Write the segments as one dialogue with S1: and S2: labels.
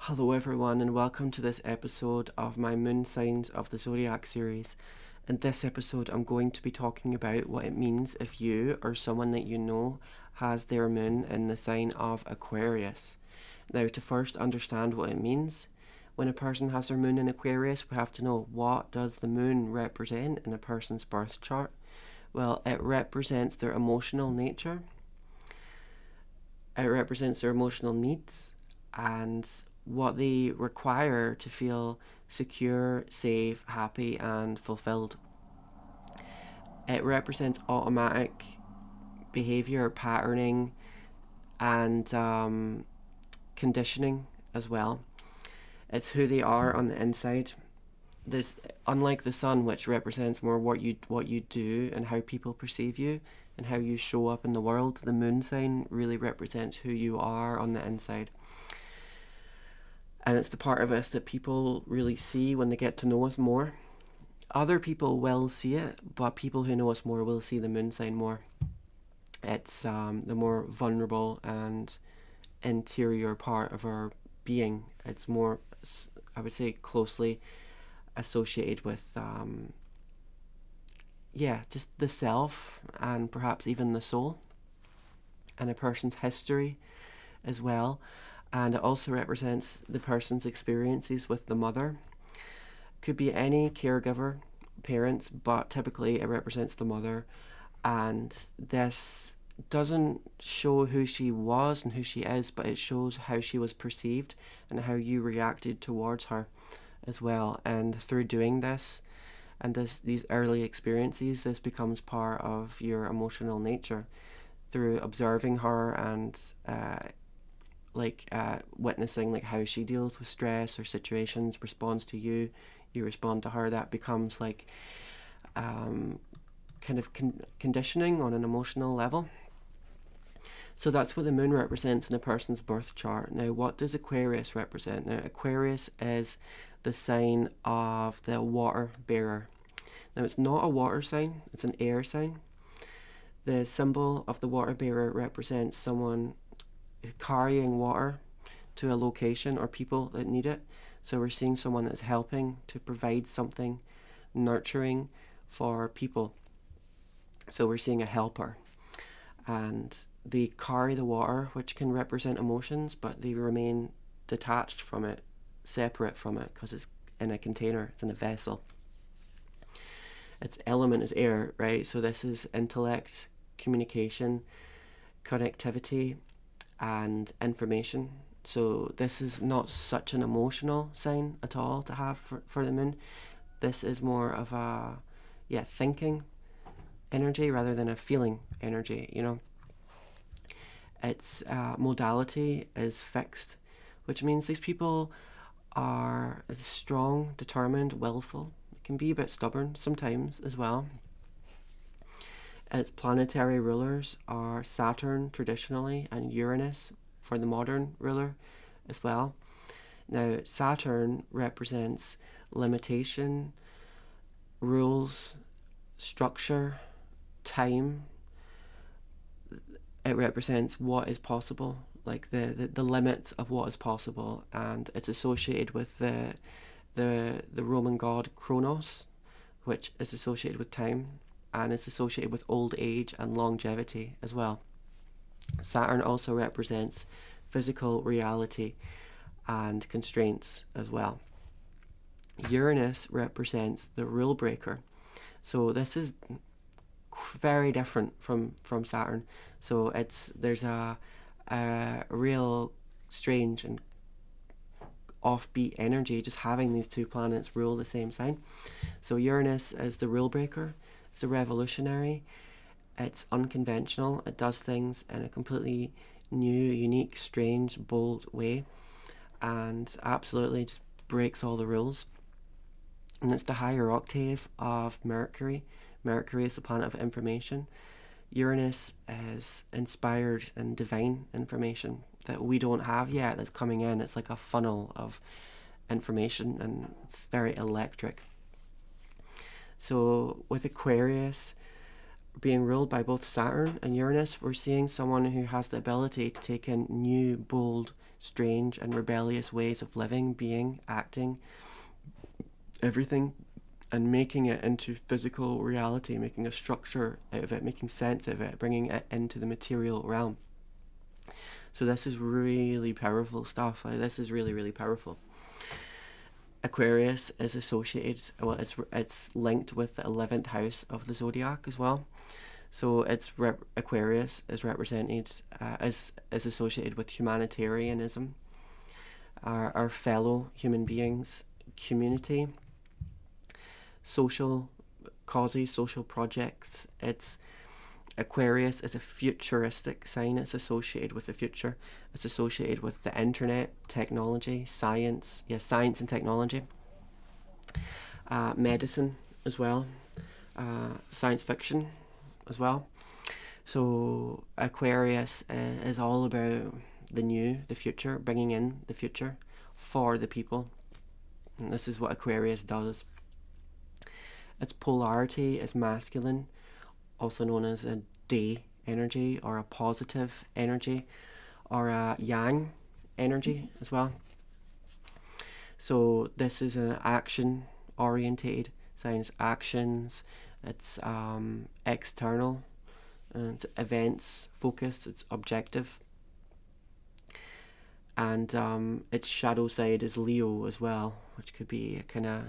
S1: Hello, everyone, and welcome to this episode of my Moon Signs of the Zodiac series. In this episode, I'm going to be talking about what it means if you or someone that you know has their moon in the sign of Aquarius. Now, to first understand what it means, when a person has their moon in Aquarius, we have to know, what does the moon represent in a person's birth chart? Well, it represents their emotional nature, it represents their emotional needs, and what they require to feel secure, safe, happy, and fulfilled. It represents automatic behavior, patterning, and conditioning as well. It's who they are on the inside. This, unlike the sun, which represents more what you do and how people perceive you and how you show up in the world, the moon sign really represents who you are on the inside. And it's the part of us that people really see when they get to know us more. Other people will see it, but people who know us more will see the moon sign more. It's the more vulnerable and interior part of our being. It's more, I would say, closely associated with, just the self and perhaps even the soul and a person's history as well. And it also represents the person's experiences with the mother. Could be any caregiver, parents, but typically it represents the mother. And this doesn't show who she was and who she is, but it shows how she was perceived and how you reacted towards her as well. And through doing this and these early experiences, this becomes part of your emotional nature through observing her and witnessing like how she deals with stress or situations, responds to you, you respond to her. That becomes like kind of conditioning on an emotional level. So that's what the moon represents in a person's birth chart. Now, what does Aquarius represent? Now, Aquarius is the sign of the water bearer. Now, it's not a water sign, it's an air sign. The symbol of the water bearer represents someone carrying water to a location or people that need it. So we're seeing someone that's helping to provide something nurturing for people. So we're seeing a helper. And they carry the water, which can represent emotions, but they remain detached from it, separate from it, because it's in a container, it's in a vessel. Its element is air, right? So this is intellect, communication, connectivity, and information. So this is not such an emotional sign at all to have for the moon. This is more of a thinking energy rather than a feeling energy, Its modality is fixed, which means these people are strong, determined, willful. It can be a bit stubborn sometimes as well. Its planetary rulers are Saturn traditionally and Uranus for the modern ruler as well. Now, Saturn represents limitation, rules, structure, time. It represents what is possible, like the limits of what is possible, and it's associated with the Roman god Kronos, which is associated with time, and it's associated with old age and longevity as well. Saturn also represents physical reality and constraints as well. Uranus represents the rule breaker. So this is very different from Saturn. So there's a real strange and offbeat energy just having these two planets rule the same sign. So Uranus is the rule breaker. It's a revolutionary. It's unconventional. It does things in a completely new, unique, strange, bold way, and absolutely just breaks all the rules. And it's the higher octave of Mercury. Mercury is the planet of information. Uranus is inspired and divine information that we don't have yet, that's coming in. It's like a funnel of information, and it's very electric. So with Aquarius being ruled by both Saturn and Uranus, we're seeing someone who has the ability to take in new, bold, strange and rebellious ways of living, being, acting, everything, and making it into physical reality, making a structure out of it, making sense of it, bringing it into the material realm. So this is really powerful stuff. This is really powerful. Aquarius is associated, well, it's linked with the 11th house of the zodiac as well. So Aquarius is represented is associated with humanitarianism, our fellow human beings, community, social causes, social projects. Aquarius is a futuristic sign. It's associated with the future. It's associated with the internet, technology, science. Science and technology. Medicine as well. Science fiction as well. So Aquarius is all about the new, the future, bringing in the future for the people. And this is what Aquarius does. Its polarity is masculine, also known as a day energy or a positive energy or a yang energy as well. So this is an action orientated sign. It's actions, it's external, and it's events focused, it's objective. And its shadow side is Leo as well, which could be kind of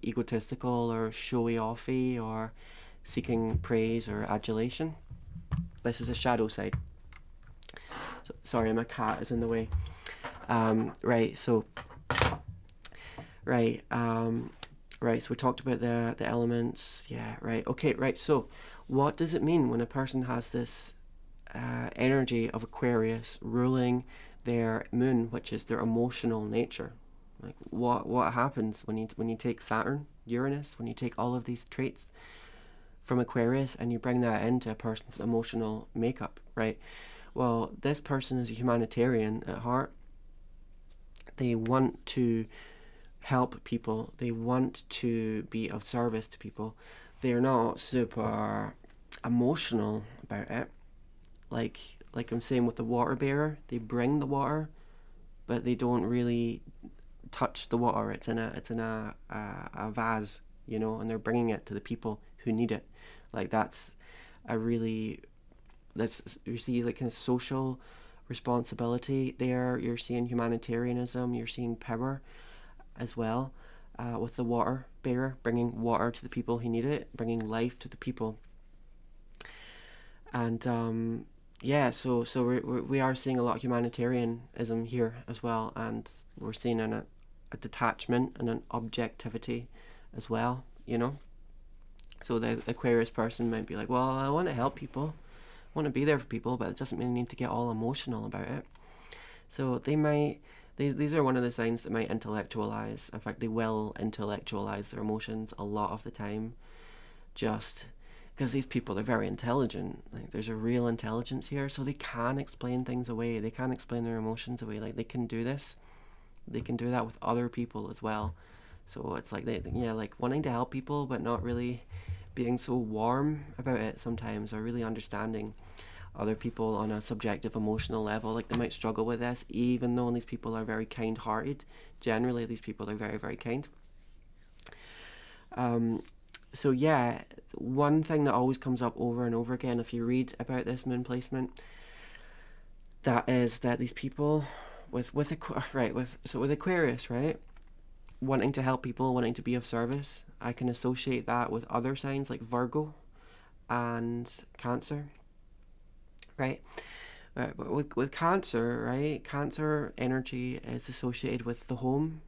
S1: egotistical or showy offy or seeking praise or adulation. This is a shadow side. So, sorry, my cat is in the way. So we talked about the elements. So what does it mean when a person has this energy of Aquarius ruling their moon, which is their emotional nature? Like what happens when you take Saturn, Uranus, when you take all of these traits from Aquarius and you bring that into a person's emotional makeup, right? Well, this person is a humanitarian at heart. They want to help people. They want to be of service to people. They're not super emotional about it. Like I'm saying with the water bearer, they bring the water, but they don't really touch the water. It's in a vase, and they're bringing it to the people who need it. Like you see like kind of social responsibility there. You're seeing humanitarianism. You're seeing power as well with the water bearer, bringing water to the people who need it, bringing life to the people. And so we are seeing a lot of humanitarianism here as well, and we're seeing a detachment and an objectivity as well, So the Aquarius person might be like, well, I want to help people, I want to be there for people, but it doesn't mean I need to get all emotional about it. So they might, these are one of the signs that might intellectualize. In fact, they will intellectualize their emotions a lot of the time, just because these people are very intelligent. Like, there's a real intelligence here, so they can explain things away. They can explain their emotions away. Like, they can do this. They can do that with other people as well. So it's like like wanting to help people, but not really being so warm about it sometimes, or really understanding other people on a subjective emotional level. Like, they might struggle with this, even though these people are very kind-hearted. Generally, these people are very, very kind. So yeah, one thing that always comes up over and over again if you read about this moon placement, that is that these people with Aquarius, right, wanting to help people, wanting to be of service, I can associate that with other signs like Virgo and Cancer, right? But with Cancer, right, Cancer energy is associated with the home,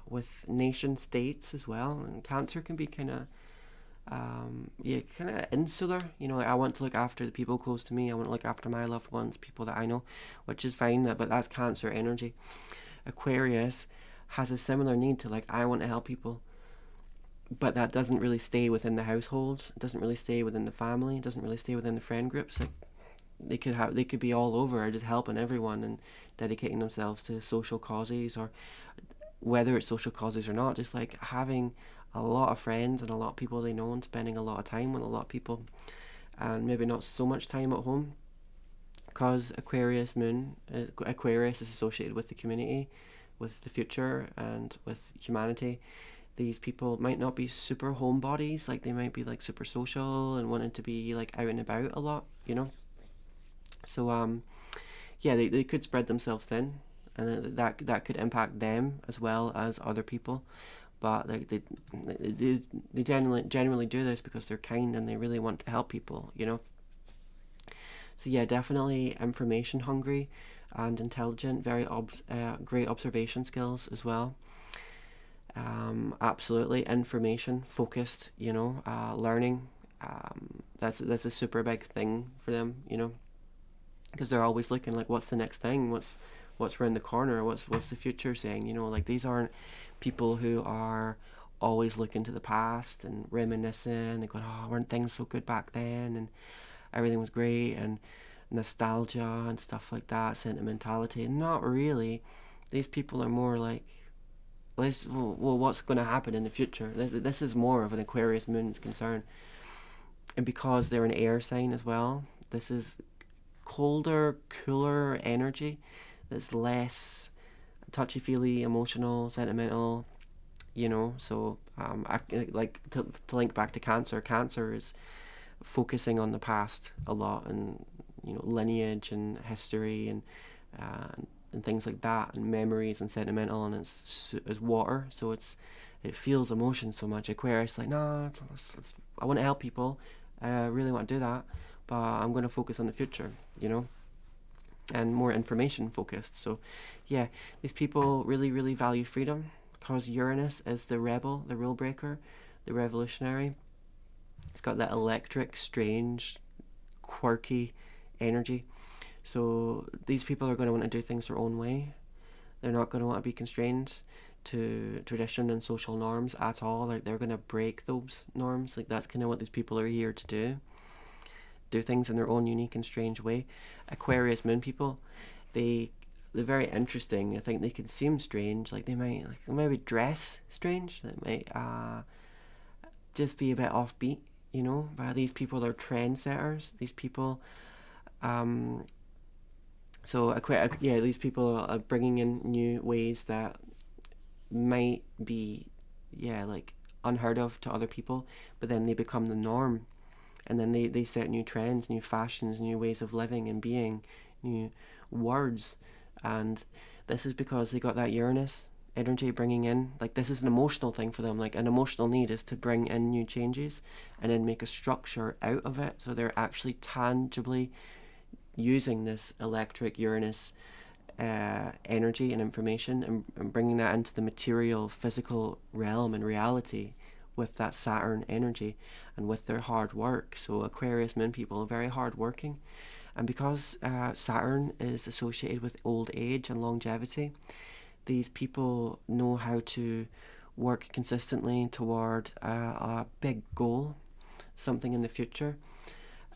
S1: with nation states as well, and Cancer can be kind of insular. Like, I want to look after the people close to me. I want to look after my loved ones, people that I know, which is fine. But that's Cancer energy. Aquarius has a similar need to, like, I want to help people, but that doesn't really stay within the household. It doesn't really stay within the family. It doesn't really stay within the friend groups. Like, they could be all over, just helping everyone and dedicating themselves to social causes, or whether it's social causes or not, just like having a lot of friends and a lot of people they know and spending a lot of time with a lot of people, and maybe not so much time at home. because Aquarius is associated with the community, with the future, and with humanity. These people might not be super homebodies, like they might be like super social and wanting to be like out and about a lot, you know. So yeah, they could spread themselves thin, and that could impact them as well as other people. But like they generally do this because they're kind and they really want to help people, you know. So yeah, definitely information hungry and intelligent, very great observation skills as well. Absolutely information focused, you know, learning. That's a super big thing for them, you know, because they're always looking like, what's the next thing? What's around the corner? What's the future saying? You know, like these aren't people who are always looking to the past and reminiscing and going, oh, weren't things so good back then? And everything was great, and nostalgia and stuff like that, sentimentality. Not really. These people are more like, well, what's going to happen in the future? This is more of an Aquarius moon's concern. And because they're an air sign as well, this is colder, cooler energy that's less touchy-feely, emotional, sentimental, you know. So I like to link back to Cancer. Cancer is focusing on the past a lot, and you know, lineage and history and things like that, and memories and sentimental, and it's water, so it feels emotion so much. Aquarius like, no, I want to help people, I really want to do that, but I'm going to focus on the future, you know, and more information focused. So yeah, these people really, really value freedom, because Uranus is the rebel, the rule breaker, the revolutionary. It's got that electric, strange, quirky energy. So these people are going to want to do things their own way. They're not going to want to be constrained to tradition and social norms at all. Like they're going to break those norms. Like that's kind of what these people are here to do. Do things in their own unique and strange way. Aquarius moon people, they're very interesting. I think they can seem strange. Like they might maybe dress strange. They might just be a bit offbeat. You know, but these people are trendsetters. These people, so yeah, these people are bringing in new ways that might be, yeah, like unheard of to other people, but then they become the norm, and then they set new trends, new fashions, new ways of living and being, new words, and this is because they got that Uranus energy bringing in, like this is an emotional thing for them. Like an emotional need is to bring in new changes and then make a structure out of it, so they're actually tangibly using this electric Uranus energy and information, and bringing that into the material physical realm and reality with that Saturn energy and with their hard work. So Aquarius moon people are very hard working, and because Saturn is associated with old age and longevity, these people know how to work consistently toward a big goal, something in the future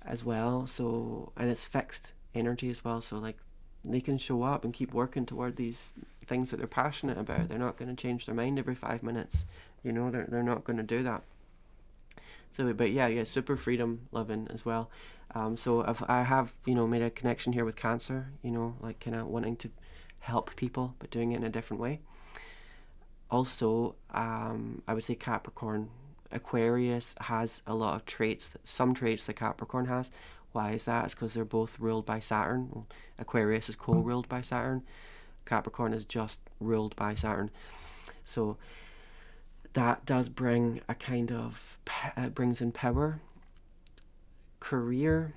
S1: as well. So, and it's fixed energy as well. So like they can show up and keep working toward these things that they're passionate about. They're not going to change their mind every 5 minutes. You know, they're not going to do that. So, but yeah, super freedom loving as well. So if I have, you know, made a connection here with Cancer, you know, like kind of wanting to help people but doing it in a different way. Also, I would say Capricorn. Aquarius has a lot of traits, some traits that Capricorn has. Why is that? It's because they're both ruled by Saturn. Well, Aquarius is co-ruled by Saturn. Capricorn is just ruled by Saturn. So that does bring a kind of, brings in power, career.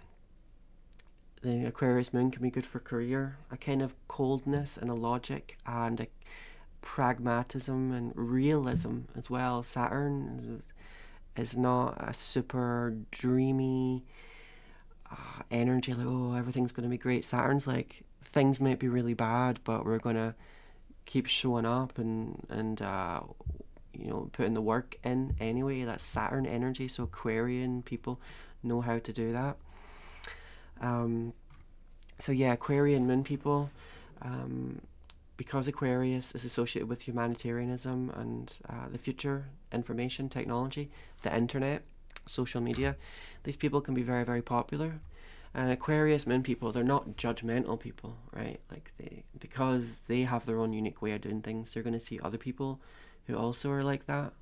S1: The Aquarius moon can be good for career, a kind of coldness and a logic and a pragmatism and realism as well. Saturn is not a super dreamy energy like, oh, everything's going to be great. Saturn's like, things might be really bad, but we're going to keep showing up and you know, putting the work in anyway. That's Saturn energy. So Aquarian people know how to do that. So yeah, Aquarian moon people, because Aquarius is associated with humanitarianism and the future, information technology, the internet, social media, these people can be very, very popular, And Aquarius moon people, they're not judgmental people, right? Like because they have their own unique way of doing things, they're going to see other people who also are like that,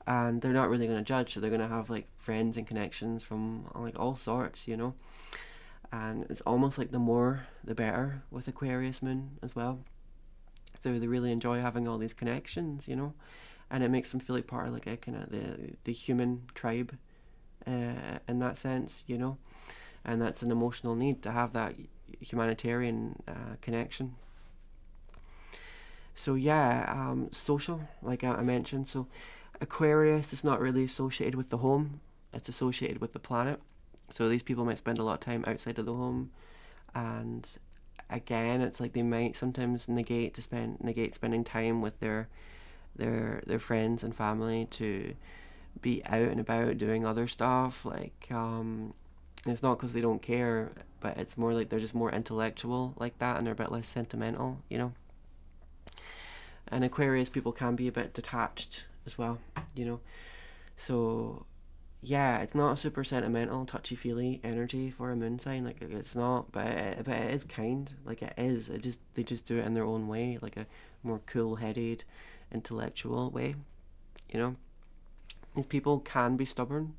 S1: and they're not really going to judge. So they're going to have like friends and connections from like all sorts, you know. And it's almost like the more the better with Aquarius moon as well. So they really enjoy having all these connections, you know, and it makes them feel like part of like a kind of the human tribe, in that sense, you know. And that's an emotional need to have that humanitarian connection. So yeah, social, like I mentioned. So Aquarius is not really associated with the home; it's associated with the planet. So these people might spend a lot of time outside of the home, and again, it's like they might sometimes negate spending time with their friends and family to be out and about doing other stuff. Like it's not because they don't care, but it's more like they're just more intellectual like that, and they're a bit less sentimental, you know. And Aquarius people can be a bit detached as well, you know. So yeah, it's not a super sentimental, touchy feely energy for a moon sign. Like it's not, but it is kind. Like it is. They just do it in their own way, like a more cool headed, intellectual way. You know, these people can be stubborn.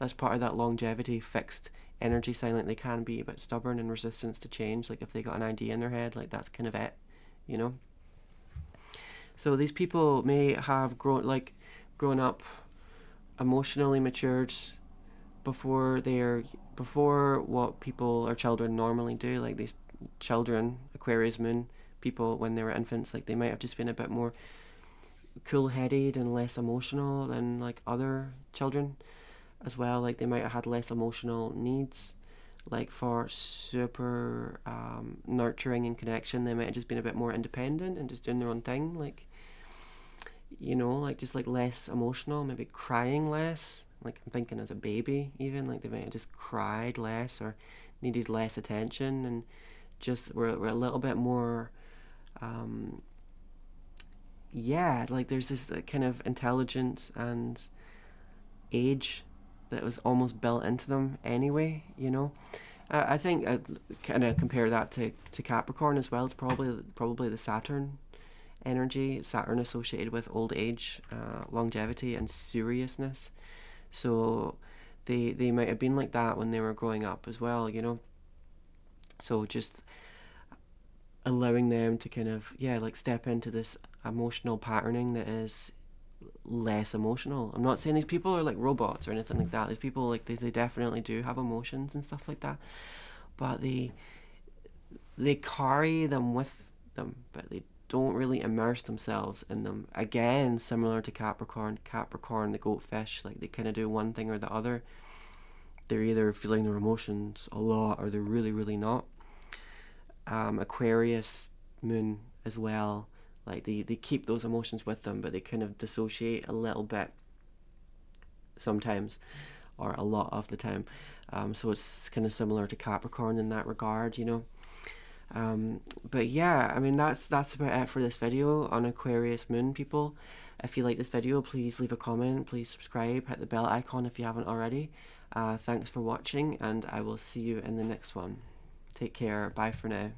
S1: That's part of that longevity, fixed energy sign. Like they can be a bit stubborn and resistance to change. Like if they got an idea in their head, like that's kind of it. You know. So these people may have grown up emotionally matured before what people or children normally do. Like these children, Aquarius moon people, when they were infants, like they might have just been a bit more cool-headed and less emotional than like other children as well. Like they might have had less emotional needs, like for super nurturing and connection. They might have just been a bit more independent and just doing their own thing, like, you know, like just like less emotional, maybe crying less. Like I'm thinking as a baby, even like they might have just cried less or needed less attention, and just we're a little bit more, um, yeah, like there's this kind of intelligence and age that was almost built into them anyway, you know. I think I'd kind of compare that to Capricorn as well. It's probably the Saturn energy. Saturn associated with old age, longevity, and seriousness. So they might have been like that when they were growing up as well, you know. So just allowing them to kind of, yeah, like step into this emotional patterning that is less emotional. I'm not saying these people are like robots or anything like that. These people, like, they definitely do have emotions and stuff like that, but they carry them with them, but they don't really immerse themselves in them. Again, similar to Capricorn, the goatfish, like they kind of do one thing or the other. They're either feeling their emotions a lot or they're really, really not. Aquarius moon as well, like they keep those emotions with them, but they kind of dissociate a little bit sometimes, or a lot of the time. So it's kind of similar to Capricorn in that regard, you know. But yeah, I mean that's about it for this video on Aquarius moon people. If you like this video, please leave a comment, please subscribe, hit the bell icon if you haven't already. Thanks for watching, and I will see you in the next one. Take care, bye for now.